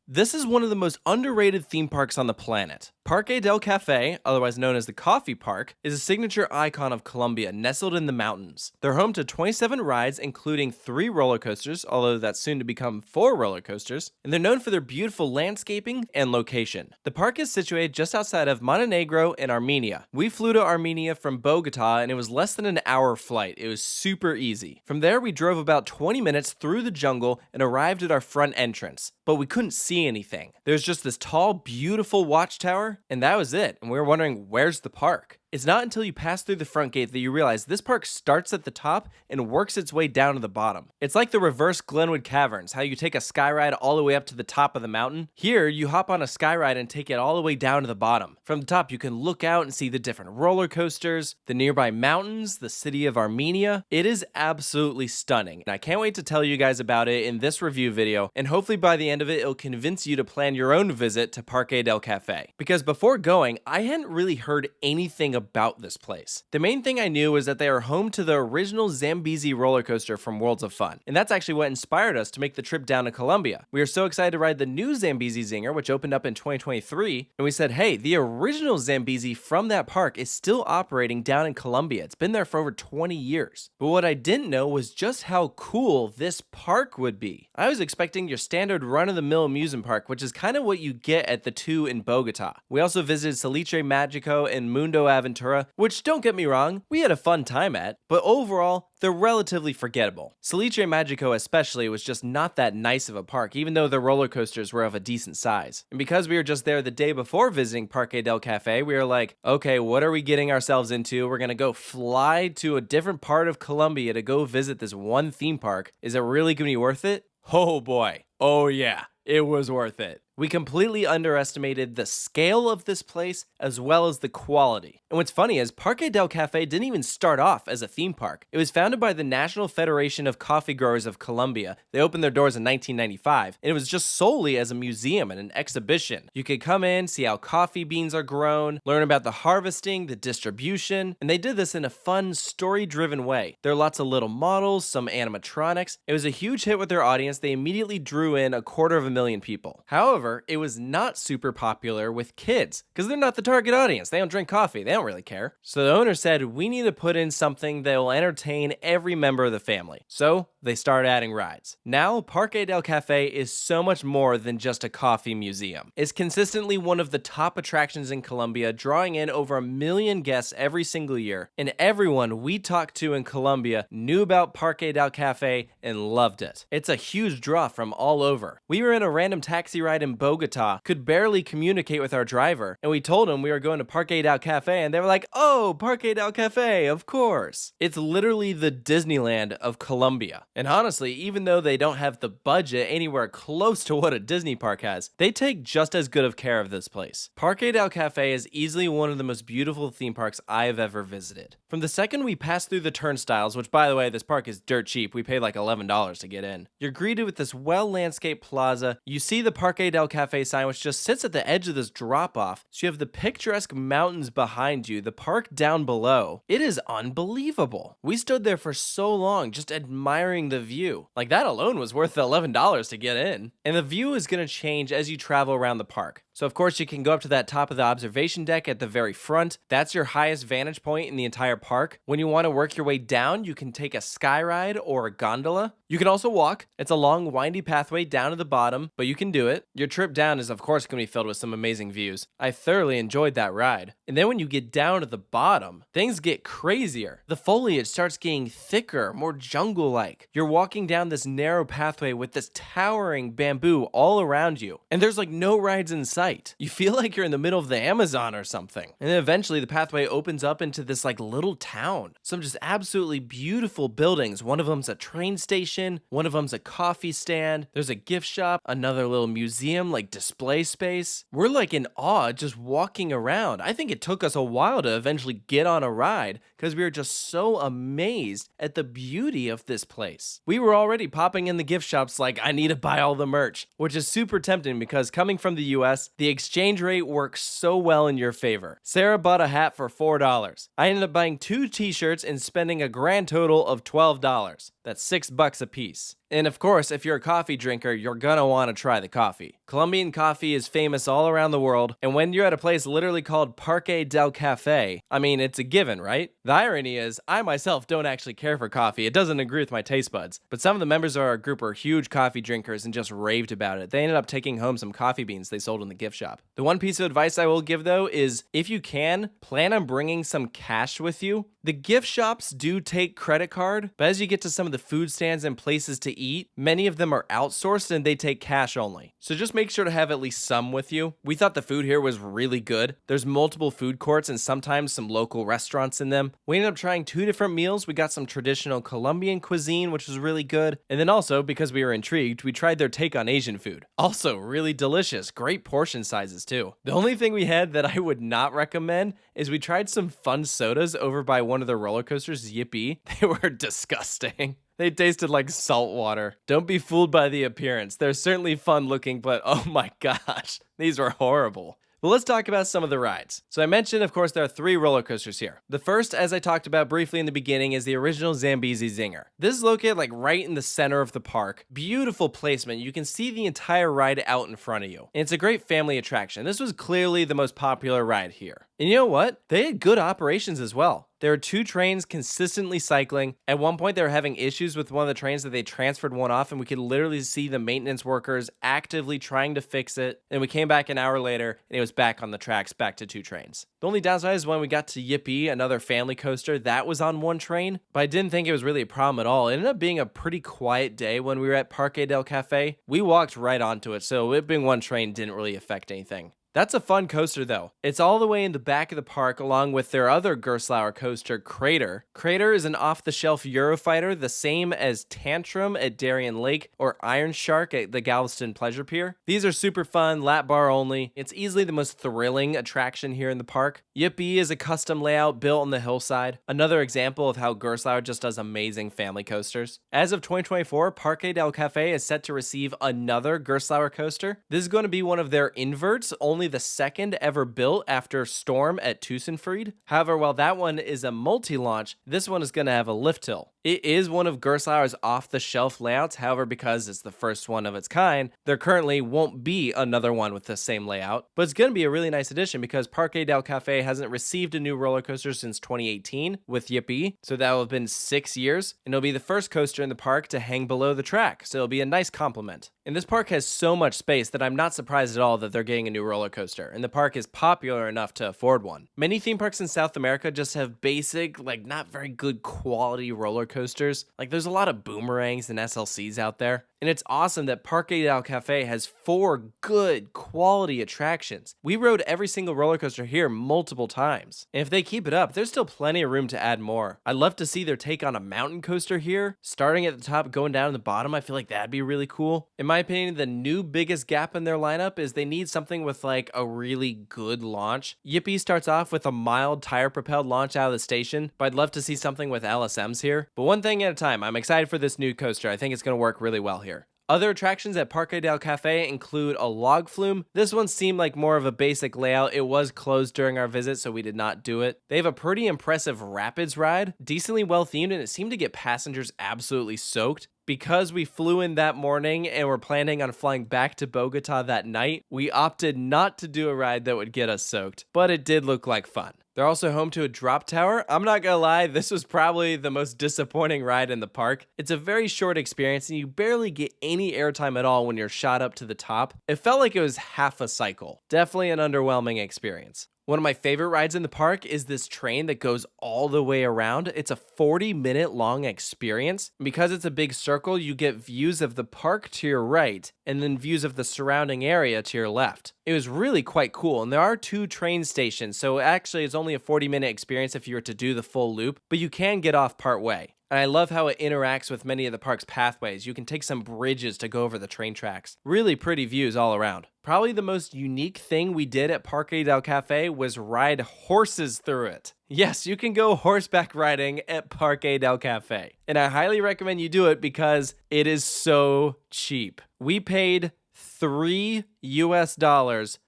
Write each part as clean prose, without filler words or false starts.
This is one of the most underrated theme parks on the planet. Parque del Café, otherwise known as the Coffee Park, is a signature icon of Colombia nestled in the mountains. They're home to 27 rides, including 3 roller coasters, although that's soon to become 4 roller coasters, and they're known for their beautiful landscaping and location. The park is situated just outside of Montenegro in Armenia. We flew to Armenia from Bogota, and it was less than an hour flight. It was super easy. From there, we drove about 20 minutes through the jungle and arrived at our front entrance, but we couldn't see anything. There's just this tall, beautiful watchtower, and that was it. And we were wondering, where's the park? It's not until you pass through the front gate that you realize this park starts at the top and works its way down to the bottom. It's like the reverse Glenwood Caverns, how you take a sky ride all the way up to the top of the mountain. Here, you hop on a sky ride and take it all the way down to the bottom. From the top, you can look out and see the different roller coasters, the nearby mountains, the city of Armenia. It is absolutely stunning, and I can't wait to tell you guys about it in this review video, and hopefully by the end of it, it'll convince you to plan your own visit to Parque del Café. Because before going, I hadn't really heard anything about this place. The main thing I knew was that they are home to the original Zambezi roller coaster from Worlds of Fun, and that's actually what inspired us to make the trip down to Colombia. We are so excited to ride the new Zambezi Zinger, which opened up in 2023, and we said, hey, the original Zambezi from that park is still operating down in Colombia. It's been there for over 20 years. But what I didn't know was just how cool this park would be. I was expecting your standard run-of-the-mill amusement park, which is kind of what you get at the 2 in Bogota. We also visited Salitre Magico and Mundo Aventura, which, don't get me wrong, we had a fun time at, but overall, they're relatively forgettable. Salitre Magico especially was just not that nice of a park, even though the roller coasters were of a decent size. And because we were just there the day before visiting Parque del Café, we were like, okay, what are we getting ourselves into? We're gonna go fly to a different part of Colombia to go visit this one theme park. Is it really gonna be worth it? Oh boy. Oh yeah, it was worth it. We completely underestimated the scale of this place as well as the quality. And what's funny is Parque del Café didn't even start off as a theme park. It was founded by the National Federation of Coffee Growers of Colombia. They opened their doors in 1995, and it was just solely as a museum and an exhibition. You could come in, see how coffee beans are grown, learn about the harvesting, the distribution, and they did this in a fun, story-driven way. There are lots of little models, some animatronics. It was a huge hit with their audience. They immediately drew in 250,000 people. However, it was not super popular with kids because they're not the target audience. They don't drink coffee. They don't really care. So the owner said, we need to put in something that will entertain every member of the family. So they started adding rides. Now, Parque del Café is so much more than just a coffee museum. It's consistently one of the top attractions in Colombia, drawing in over 1 million guests every single year. And everyone we talked to in Colombia knew about Parque del Café and loved it. It's a huge draw from all over. We were in a random taxi ride in Bogota, could barely communicate with our driver, and we told him we were going to Parque del Café, and they were like, oh, Parque del Café, of course. It's literally the Disneyland of Colombia. And honestly, even though they don't have the budget anywhere close to what a Disney park has, they take just as good of care of this place. Parque del Café is easily one of the most beautiful theme parks I have ever visited. From the second we passed through the turnstiles, which by the way, this park is dirt cheap, we paid like $11 to get in, you're greeted with this well-landscaped plaza. You see the Parque del Café sign, which just sits at the edge of this drop-off. So you have the picturesque mountains behind you, the park down below. It is unbelievable. We stood there for so long just admiring the view. Like, that alone was worth the $11 to get in. And the view is going to change as you travel around the park. So of course you can go up to that top of the observation deck at the very front. That's your highest vantage point in the entire park. When you want to work your way down, you can take a sky ride or a gondola. You can also walk. It's a long, windy pathway down to the bottom, but you can do it. Your trip down is of course going to be filled with some amazing views. I thoroughly enjoyed that ride. And then when you get down to the bottom, things get crazier. The foliage starts getting thicker, more jungle-like. You're walking down this narrow pathway with this towering bamboo all around you, and there's like no rides in sight. You feel like you're in the middle of the Amazon or something. And then eventually the pathway opens up into this like little town. Some just absolutely beautiful buildings. One of them's a train station. One of them's a coffee stand. There's a gift shop, another little museum like display space. We're like in awe just walking around. I think it took us a while to eventually get on a ride because we were just so amazed at the beauty of this place. We were already popping in the gift shops like, I need to buy all the merch, which is super tempting because coming from the US, the exchange rate works so well in your favor. Sarah bought a hat for $4. I ended up buying 2 t-shirts and spending a grand total of $12. That's $6 a piece. And of course, if you're a coffee drinker, you're gonna want to try the coffee. Colombian coffee is famous all around the world, and when you're at a place literally called Parque Del Café, I mean, it's a given, right? The irony is, I myself don't actually care for coffee. It doesn't agree with my taste buds. But some of the members of our group are huge coffee drinkers and just raved about it. They ended up taking home some coffee beans they sold in the gift shop. The one piece of advice I will give, though, is if you can, plan on bringing some cash with you. The gift shops do take credit card, but as you get to some of the food stands and places to eat, many of them are outsourced and they take cash only. So just make sure to have at least some with you. We thought the food here was really good. There's multiple food courts and sometimes some local restaurants in them. We ended up trying 2 different meals. We got some traditional Colombian cuisine, which was really good. And then also, because we were intrigued, we tried their take on Asian food. Also really delicious, great portion sizes too. The only thing we had that I would not recommend is we tried some fun sodas over by one of the roller coasters, Yippee. They were disgusting. They tasted like salt water. Don't be fooled by the appearance. They're certainly fun looking, but oh my gosh, these were horrible. Well, let's talk about some of the rides. So I mentioned, of course, there are 3 roller coasters here. The first, as I talked about briefly in the beginning, is the original Zambezi Zinger. This is located like right in the center of the park. Beautiful placement. You can see the entire ride out in front of you. And it's a great family attraction. This was clearly the most popular ride here. And you know what? They had good operations as well. There are 2 trains consistently cycling. At one point, they were having issues with one of the trains that they transferred one off, and we could literally see the maintenance workers actively trying to fix it. And we came back an hour later, and it was back on the tracks, back to 2 trains. The only downside is when we got to Yippee, another family coaster, that was on 1 train, but I didn't think it was really a problem at all. It ended up being a pretty quiet day when we were at Parque Del Café. We walked right onto it, so it being 1 train didn't really affect anything. That's a fun coaster, though. It's all the way in the back of the park, along with their other Gerstlauer coaster, Crater. Crater is an off-the-shelf Eurofighter, the same as Tantrum at Darien Lake or Iron Shark at the Galveston Pleasure Pier. These are super fun, lap bar only. It's easily the most thrilling attraction here in the park. Yippee is a custom layout built on the hillside. Another example of how Gerstlauer just does amazing family coasters. As of 2024, Parque del Café is set to receive another Gerstlauer coaster. This is going to be one of their inverts, only the second ever built after Storm at Tussenfried. However, while that one is a multi-launch, this one is going to have a lift hill. It is one of Gerstlauer's off-the-shelf layouts. However, because it's the first one of its kind, there currently won't be another one with the same layout. But it's going to be a really nice addition because Parque del Café hasn't received a new roller coaster since 2018 with Yippee, so that will have been 6 years, and it'll be the first coaster in the park to hang below the track, so it'll be a nice compliment. And this park has so much space that I'm not surprised at all that they're getting a new roller coaster, and the park is popular enough to afford one. Many theme parks in South America just have basic, like not very good quality roller coasters. Like there's a lot of boomerangs and SLCs out there. And it's awesome that Parque del Café has 4 good quality attractions. We rode every single roller coaster here multiple times. And if they keep it up, there's still plenty of room to add more. I'd love to see their take on a mountain coaster here. Starting at the top, going down to the bottom, I feel like that'd be really cool. In my opinion, the new biggest gap in their lineup is they need something with like a really good launch. Yippee starts off with a mild tire-propelled launch out of the station, but I'd love to see something with LSMs here. But one thing at a time, I'm excited for this new coaster. I think it's going to work really well here. Other attractions at Parque del Café include a log flume. This one seemed like more of a basic layout. It was closed during our visit, so we did not do it. They have a pretty impressive rapids ride, decently well themed, and it seemed to get passengers absolutely soaked. Because we flew in that morning and were planning on flying back to Bogota that night, we opted not to do a ride that would get us soaked, but it did look like fun. They're also home to a drop tower. I'm not gonna lie, this was probably the most disappointing ride in the park. It's a very short experience and you barely get any airtime at all when you're shot up to the top. It felt like it was half a cycle. Definitely an underwhelming experience. One of my favorite rides in the park is this train that goes all the way around. It's a 40-minute long experience. And because it's a big circle, you get views of the park to your right and then views of the surrounding area to your left. It was really quite cool, and there are 2 train stations, so actually it's only a 40-minute experience if you were to do the full loop, but you can get off part way. And I love how it interacts with many of the park's pathways. You can take some bridges to go over the train tracks. Really pretty views all around. Probably the most unique thing we did at Parque del Café was ride horses through it. Yes, you can go horseback riding at Parque del Café. And I highly recommend you do it because it is so cheap. We paid $3 US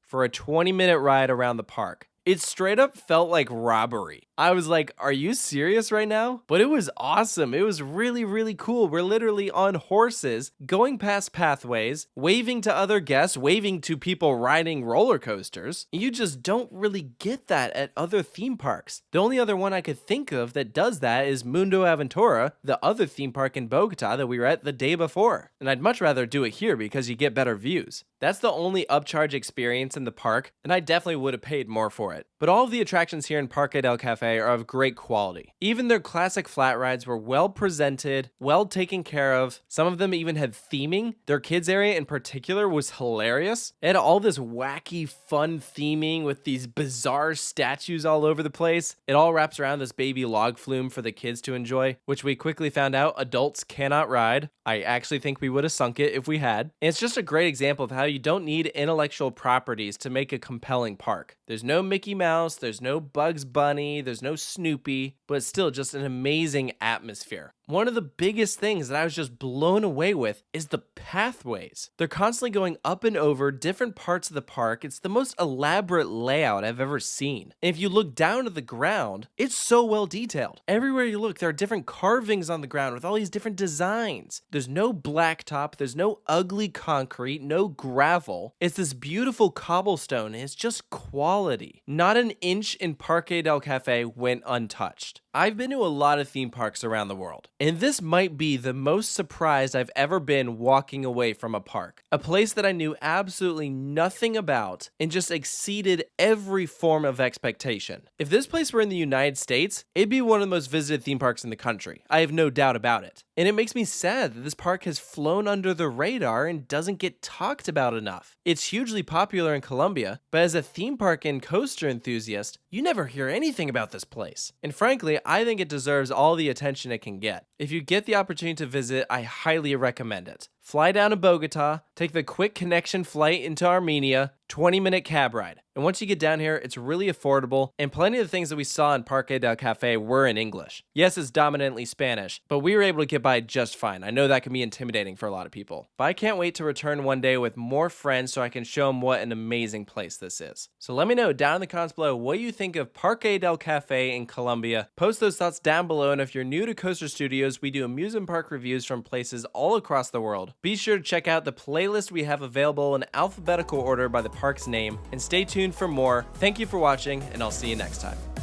for a 20-minute ride around the park. It straight up felt like robbery. I was like, are you serious right now? But it was awesome. It was really, really cool. We're literally on horses, going past pathways, waving to other guests, waving to people riding roller coasters. You just don't really get that at other theme parks. The only other one I could think of that does that is Mundo Aventura, the other theme park in Bogota that we were at the day before. And I'd much rather do it here because you get better views. That's the only upcharge experience in the park, and I definitely would have paid more for it. But all of the attractions here in Parque del Café are of great quality. Even their classic flat rides were well presented, well taken care of. Some of them even had theming. Their kids area in particular was hilarious. It had all this wacky, fun theming with these bizarre statues all over the place. It all wraps around this baby log flume for the kids to enjoy, which we quickly found out adults cannot ride. I actually think we would have sunk it if we had. And it's just a great example of how you don't need intellectual properties to make a compelling park. There's no Mickey Mouse, there's no Bugs Bunny, there's no Snoopy, but it's still just an amazing atmosphere. One of the biggest things that I was just blown away with is the pathways. They're constantly going up and over different parts of the park. It's the most elaborate layout I've ever seen. And if you look down to the ground, it's so well detailed. Everywhere you look, there are different carvings on the ground with all these different designs. There's no blacktop, there's no ugly concrete, no gravel. It's this beautiful cobblestone, and it's just quality. Not an inch in Parque del Café went untouched. I've been to a lot of theme parks around the world, and this might be the most surprised I've ever been walking away from a park. A place that I knew absolutely nothing about and just exceeded every form of expectation. If this place were in the United States, it'd be one of the most visited theme parks in the country. I have no doubt about it. And it makes me sad that this park has flown under the radar and doesn't get talked about enough. It's hugely popular in Colombia, but as a theme park and coaster enthusiast, you never hear anything about this place. And frankly, I think it deserves all the attention it can get. If you get the opportunity to visit, I highly recommend it. Fly down to Bogota, take the quick connection flight into Armenia, 20-minute cab ride. And once you get down here, it's really affordable, and plenty of the things that we saw in Parque del Café were in English. Yes, it's dominantly Spanish, but we were able to get by just fine. I know that can be intimidating for a lot of people. But I can't wait to return one day with more friends so I can show them what an amazing place this is. So let me know down in the comments below what you think of Parque del Café in Colombia. Post those thoughts down below, and if you're new to Coaster Studios, we do amusement park reviews from places all across the world. Be sure to check out the playlist we have available in alphabetical order by the park's name, and stay tuned for more. Thank you for watching, and I'll see you next time.